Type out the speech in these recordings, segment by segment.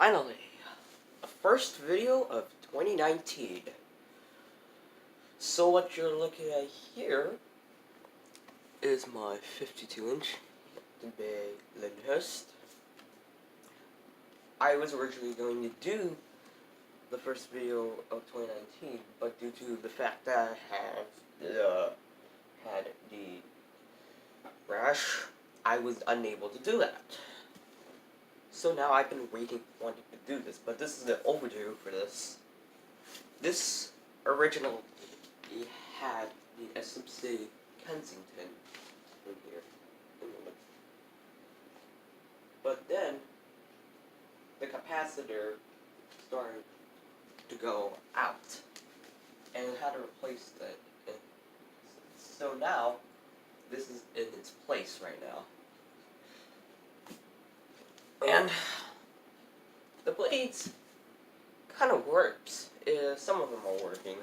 Finally, a first video of 2019. So what you're looking at here is my 52-inch big Lyndhurst. I was originally going to do the first video of 2019, but due to the fact that I had the rash, I was unable to do that. So now I've been wanting to do this, but this is the overdue for this. This original had the SMC Kensington in here. But then the capacitor started to go out and it had to replace that. So now this is in its place right now. And the blades kind of works. Some of them are working.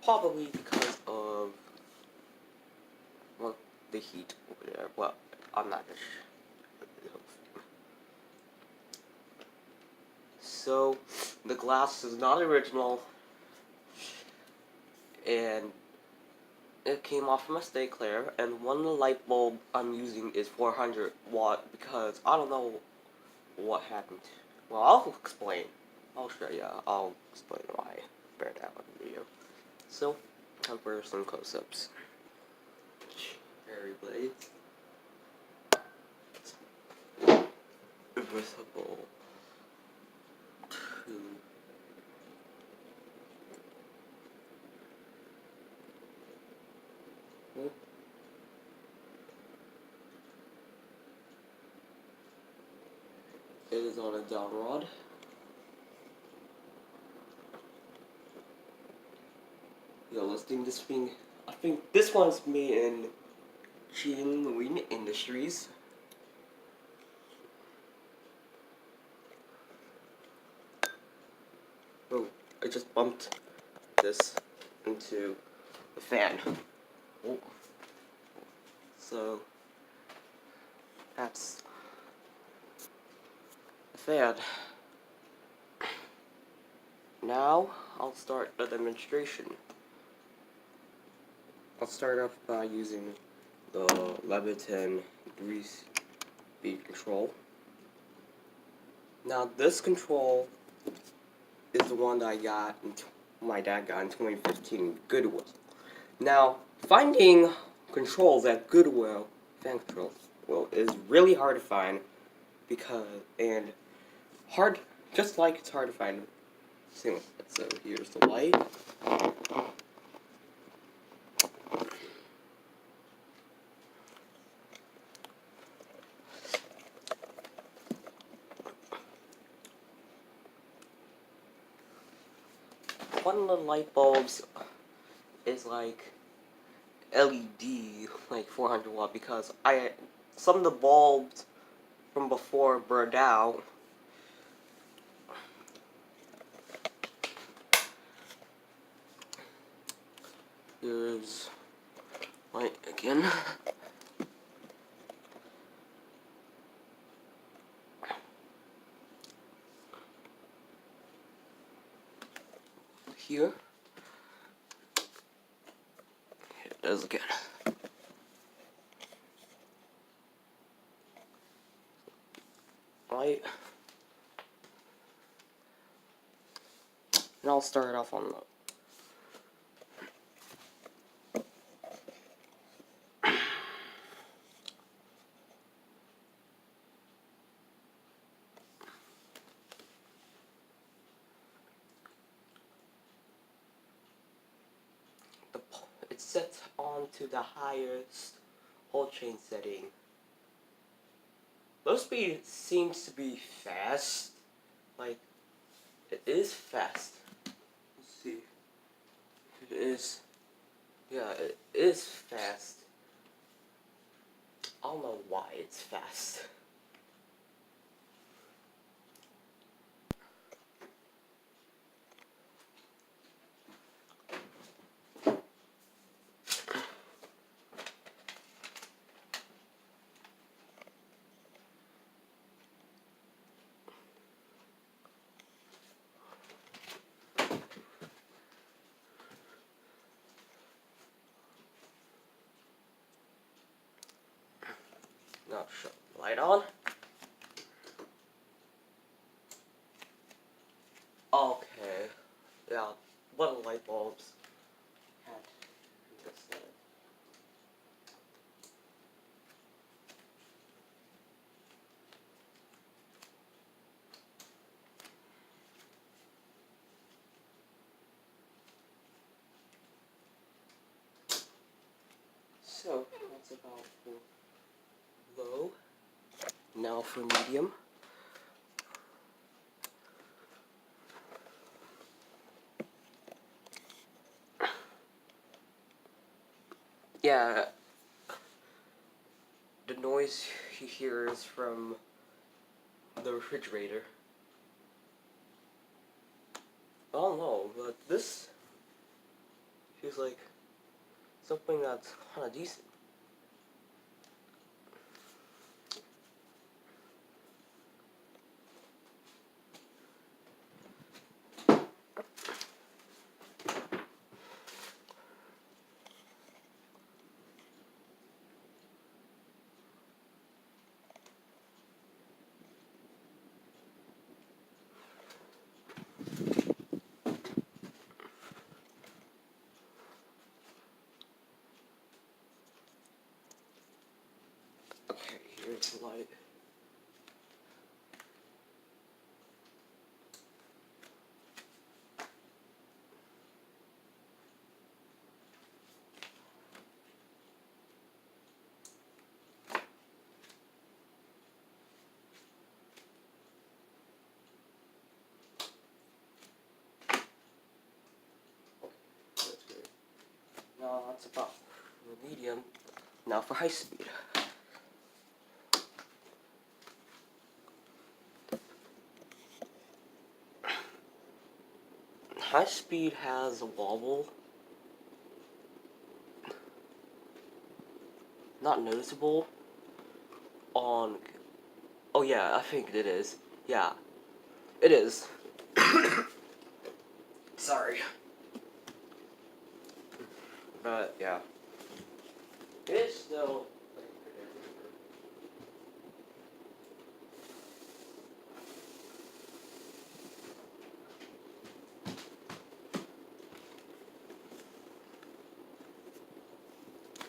Probably because of, well, the heat over there. Well, I'm not sure. So, the glass is not original. And it came off from a stay clear, and one of the light bulb I'm using is 400 watt because I don't know what happened. Well, I'll explain. I'll show you. I'll explain why. Bear down on the video. So, time for some close-ups. Cherry blades. Reversible. Two. It is on a down rod. Yo, let's do this thing. I think this one's made in Genuine Industries. Oh, I just bumped this into the fan. Oh. So that's the fan. Now I'll start the demonstration. I'll start off by using the Leviton 3-speed control. Now this control is the one that I got, my dad got in 2015 Goodwill. Now, finding controls at Goodwill, fan controls, is really hard to find just like it's hard to find. So here's the light. One of the light bulbs is like LED, like 400 watt, because some of the bulbs from before burned out. Here's light again. Here it is again. Right. And I'll start off on it's set on to the highest hold chain setting. Low speed seems to be fast. Like, it is fast. Let's see. It is. Yeah, it is fast. I don't know why it's fast. shut the light on. Okay, yeah, one of the light bulbs had this in it. So, that's about for low. Now for medium. Yeah, the noise you hear is from the refrigerator. I don't know, but this feels like something that's kind of decent. Okay, here's the light. That's great. Now that's about for medium. Now for high speed. High speed has a wobble. Not noticeable on... Oh yeah, I think it is. Yeah, it is. Sorry. But yeah. It is still...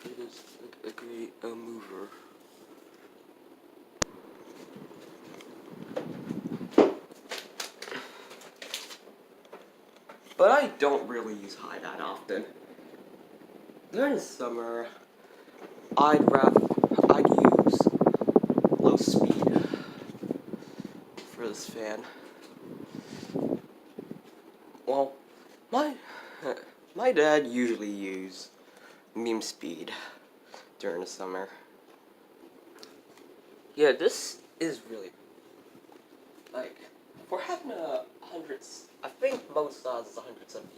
It is a great mover. But I don't really use high that often. During the summer, I'd use low speed for this fan. Well, my dad usually used medium speed during the summer. Yeah, this is really like for having a hundreds. I think most size is 172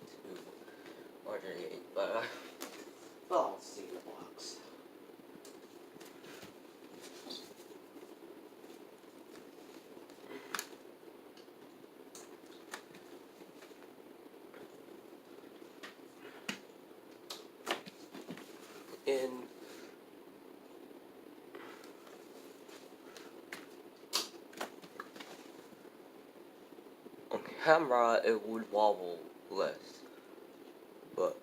or 188, but well, let's see the box. In on camera, it would wobble less, but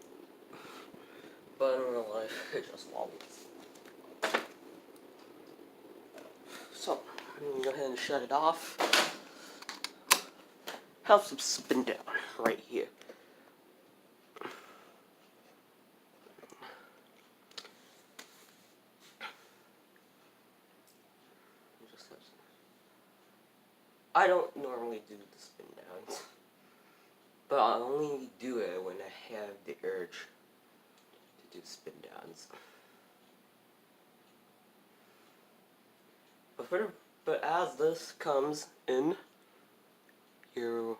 in real life, it just wobbles. So, I'm gonna go ahead and shut it off. Have some spin down right here. I don't normally do the spin downs, but I only do it when I have the urge to do spin downs. But as this comes in, here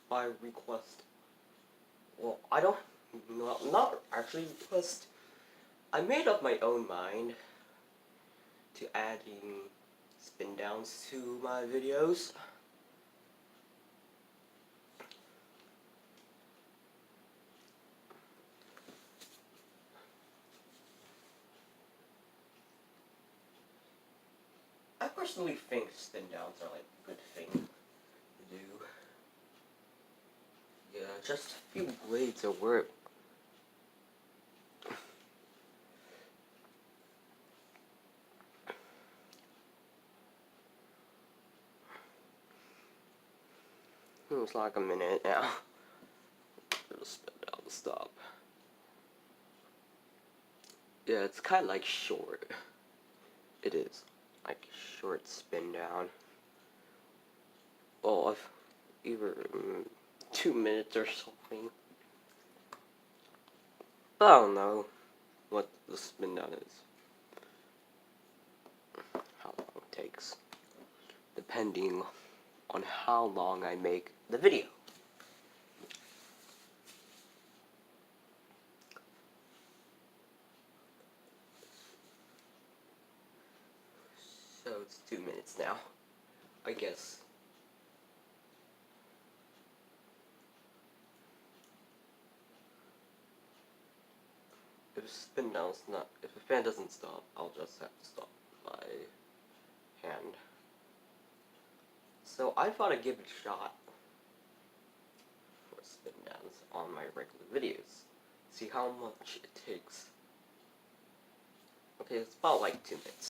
by request. Well, I don't, not actually request. I made up my own mind to adding spin downs to my videos. personally think spin downs are like a good thing to do. Yeah, just a few blades of work. It's like a minute now. It'll spin down the stop. Yeah, it's kind of like short. It is like short spin down. Oh, I've either 2 minutes or something. I don't know what the spin down is. How long it takes. Depending on how long I make the video. So it's 2 minutes now, I guess. If the fan doesn't stop, I'll just have to stop my hand. So I thought I'd give it a shot for spin downs on my regular videos. See how much it takes. Okay, it's about like 2 minutes.